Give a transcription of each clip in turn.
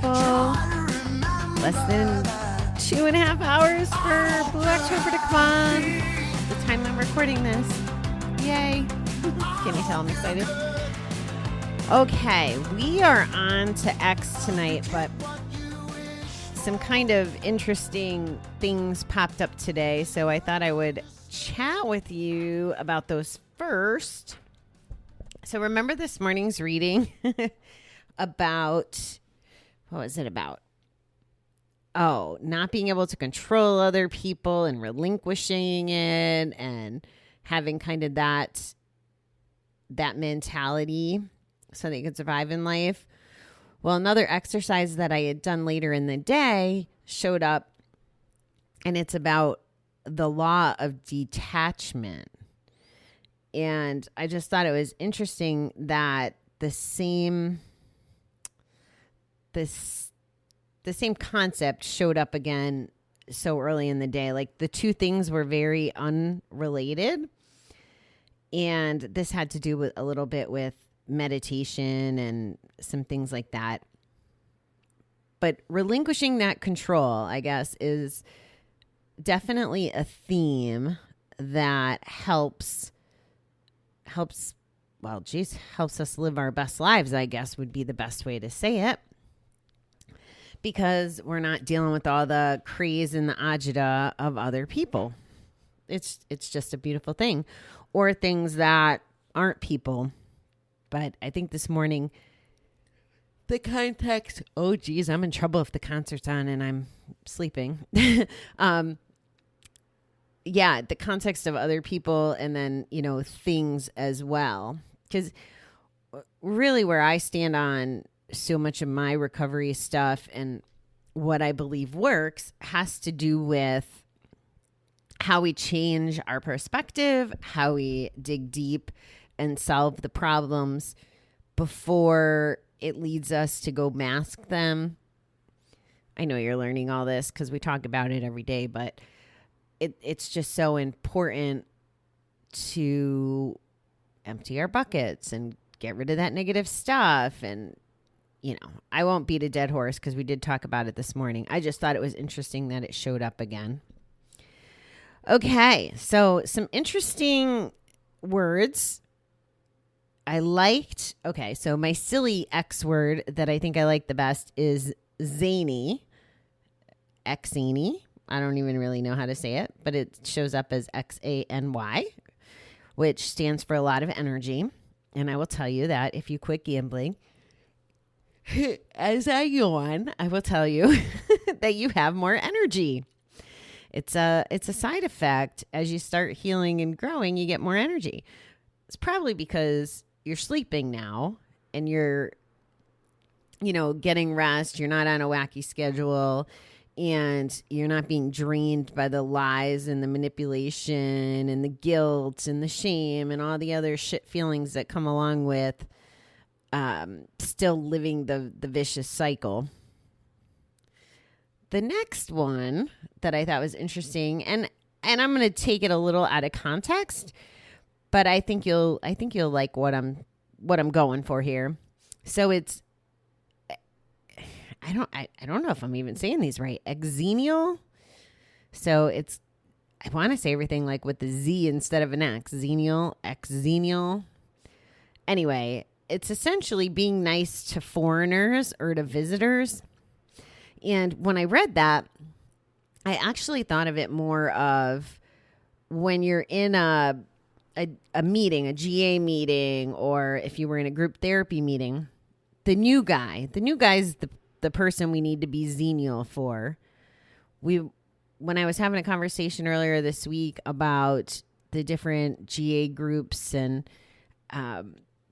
people. Less than 2.5 hours for Blue October to come on. The time I'm recording this. Yay. Can you tell I'm excited? Okay, we are on to X tonight, but some kind of interesting things popped up today, so I thought I would chat with you about those first. So remember this morning's reading about, what was it about? Oh, not being able to control other people and relinquishing it and having kind of that mentality so that you could survive in life. Well, another exercise that I had done later in the day showed up, and it's about the law of detachment. And I just thought it was interesting that the same concept showed up again so early in the day. Like the two things were very unrelated. And this had to do with a little bit with meditation and some things like that. But relinquishing that control, I guess, is definitely a theme that helps us live our best lives, I guess would be the best way to say it. Because we're not dealing with all the craze and the agita of other people. It's just a beautiful thing. Or things that aren't people. But I think this morning, the context, oh geez, I'm in trouble if the concert's on and I'm sleeping. The context of other people and then, things as well. Because really where I stand on so much of my recovery stuff and what I believe works has to do with how we change our perspective, how we dig deep and solve the problems before it leads us to go mask them. I know you're learning all this because we talk about it every day, but it's just so important to empty our buckets and get rid of that negative stuff. And, I won't beat a dead horse because we did talk about it this morning. I just thought it was interesting that it showed up again. Okay, so some interesting words I liked. Okay, so my silly X word that I think I like the best is zany. X-zany. I don't even really know how to say it, but it shows up as X-A-N-Y, which stands for a lot of energy. And I will tell you that if you quit gambling, as I yawn, I will tell you that you have more energy. It's a side effect. As you start healing and growing, you get more energy. It's probably because you're sleeping now and you're, getting rest. You're not on a wacky schedule and you're not being drained by the lies and the manipulation and the guilt and the shame and all the other shit feelings that come along with still living the vicious cycle. The next one that I thought was interesting, and I'm going to take it a little out of context, but I think you'll like what I'm going for here. So it's, I don't know if I'm even saying these right. Exenial. So it's, I want to say everything like with the Z instead of an X. Xenial, exenial. Anyway, it's essentially being nice to foreigners or to visitors. And when I read that, I actually thought of it more of when you're in a meeting, a GA meeting, or if you were in a group therapy meeting, the new guy's the person we need to be xenial for. When I was having a conversation earlier this week about the different GA groups and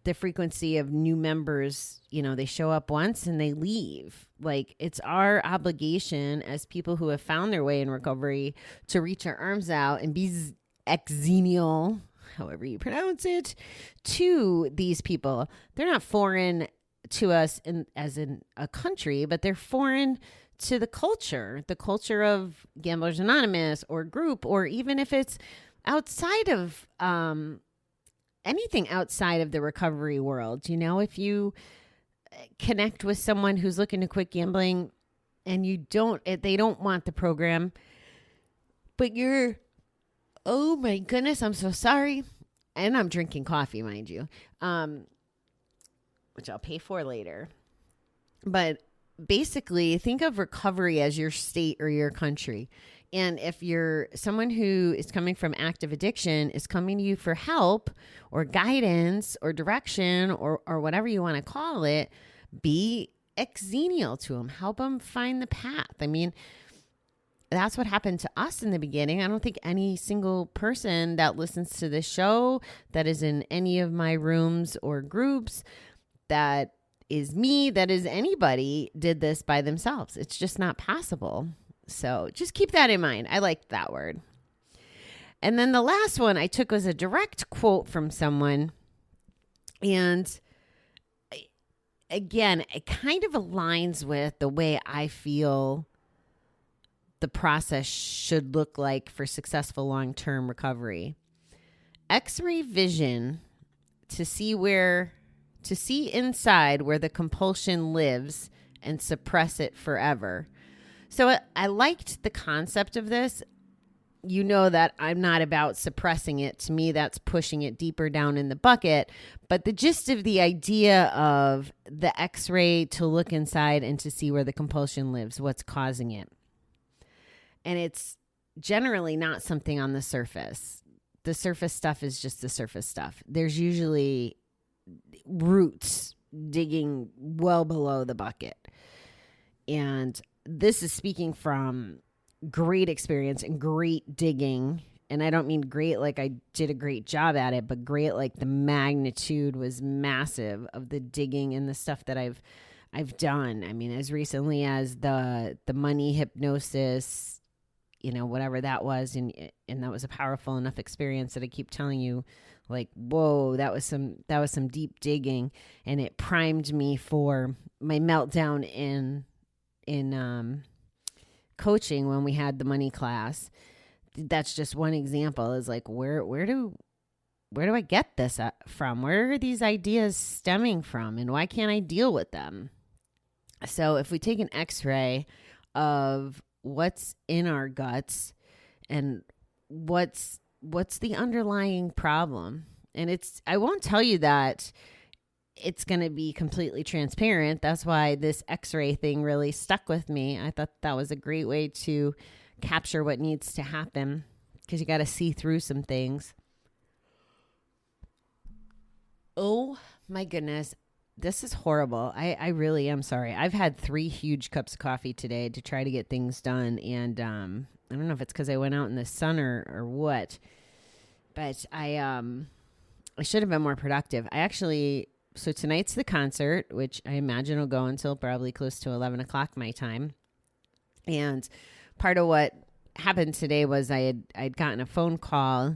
the frequency of new members, they show up once and they leave. Like, it's our obligation as people who have found their way in recovery to reach our arms out and be exenial, however you pronounce it, to these people. They're not foreign to us as in a country, but they're foreign to the culture of Gamblers Anonymous or group, or even if it's outside of anything outside of the recovery world. If you connect with someone who's looking to quit gambling and they don't want the program, but oh my goodness, I'm so sorry. And I'm drinking coffee, mind you, which I'll pay for later. But basically, think of recovery as your state or your country. And if you're someone who is coming from active addiction, is coming to you for help or guidance or direction or whatever you want to call it, be exenial to them. Help them find the path. I mean, that's what happened to us in the beginning. I don't think any single person that listens to this show, that is in any of my rooms or groups, that is me, that is anybody, did this by themselves. It's just not possible. So just keep that in mind. I like that word. And then the last one I took was a direct quote from someone. And again, it kind of aligns with the way I feel the process should look like for successful long-term recovery. X-ray vision to see inside where the compulsion lives and suppress it forever. So I liked the concept of this. You know that I'm not about suppressing it. To me, that's pushing it deeper down in the bucket. But the gist of the idea of the X-ray to look inside and to see where the compulsion lives, what's causing it. And it's generally not something on the surface. The surface stuff is just the surface stuff. There's usually roots digging well below the bucket. And this is speaking from great experience and great digging. And I don't mean great like I did a great job at it, but great like the magnitude was massive of the digging and the stuff that I've done. I mean, as recently as the money hypnosis, whatever that was. And that was a powerful enough experience that I keep telling you, like, whoa, that was some deep digging, and it primed me for my meltdown in coaching when we had the money class. That's just one example. Is like, where do I get this from? Where are these ideas stemming from, and why can't I deal with them? So if we take an X-ray of what's in our guts and what's the underlying problem, and I won't tell you that it's going to be completely transparent. That's why this X-ray thing really stuck with me. I thought that was a great way to capture what needs to happen, because you got to see through some things. Oh my goodness. This is horrible. I really am sorry. I've had 3 huge cups of coffee today to try to get things done. And I don't know if it's because I went out in the sun or what, but I should have been more productive. So tonight's the concert, which I imagine will go until probably close to 11 o'clock my time. And part of what happened today was I'd gotten a phone call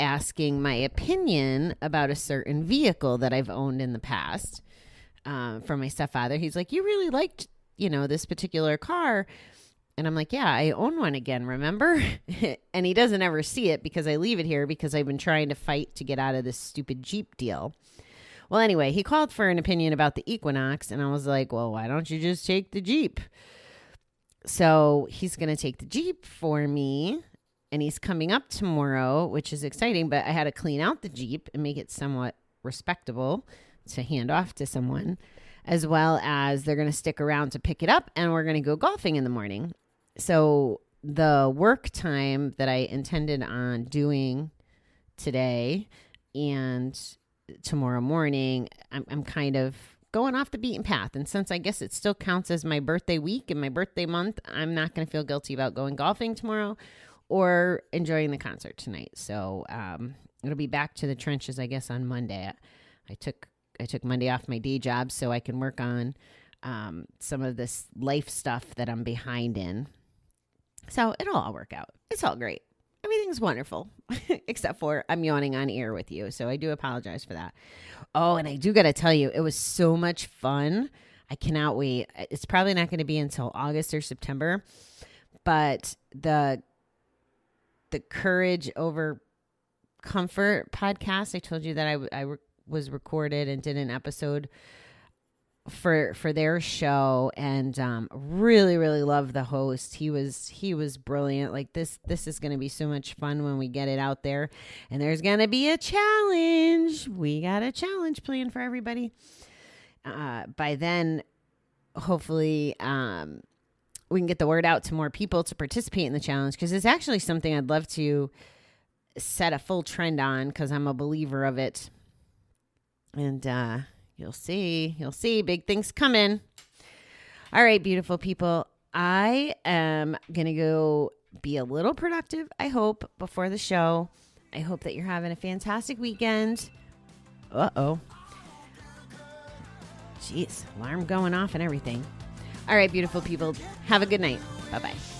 asking my opinion about a certain vehicle that I've owned in the past from my stepfather. He's like, you really liked, this particular car. And I'm like, yeah, I own one again, remember? And he doesn't ever see it because I leave it here because I've been trying to fight to get out of this stupid Jeep deal. Well, anyway, he called for an opinion about the Equinox, and I was like, well, why don't you just take the Jeep? So he's going to take the Jeep for me. And he's coming up tomorrow, which is exciting, but I had to clean out the Jeep and make it somewhat respectable to hand off to someone, as well as they're going to stick around to pick it up, and we're going to go golfing in the morning. So the work time that I intended on doing today and tomorrow morning, I'm kind of going off the beaten path. And since I guess it still counts as my birthday week and my birthday month, I'm not going to feel guilty about going golfing tomorrow or enjoying the concert tonight. So it'll be back to the trenches, I guess, on Monday. I took Monday off my day job so I can work on some of this life stuff that I'm behind in. So it'll all work out. It's all great. Everything's wonderful, except for I'm yawning on air with you. So I do apologize for that. Oh, and I do got to tell you, it was so much fun. I cannot wait. It's probably not going to be until August or September, but the Courage Over Comfort podcast, I told you that I was recorded and did an episode for their show, and really love the host. He was brilliant. Like this is going to be so much fun when we get it out there, and there's going to be a challenge. We got a challenge planned for everybody. By then, hopefully we can get the word out to more people to participate in the challenge, because it's actually something I'd love to set a full trend on, because I'm a believer of it. And you'll see big things coming. All right, beautiful people. I am going to go be a little productive, I hope, before the show. I hope that you're having a fantastic weekend. Uh-oh. Jeez, alarm going off and everything. All right, beautiful people. Have a good night. Bye-bye.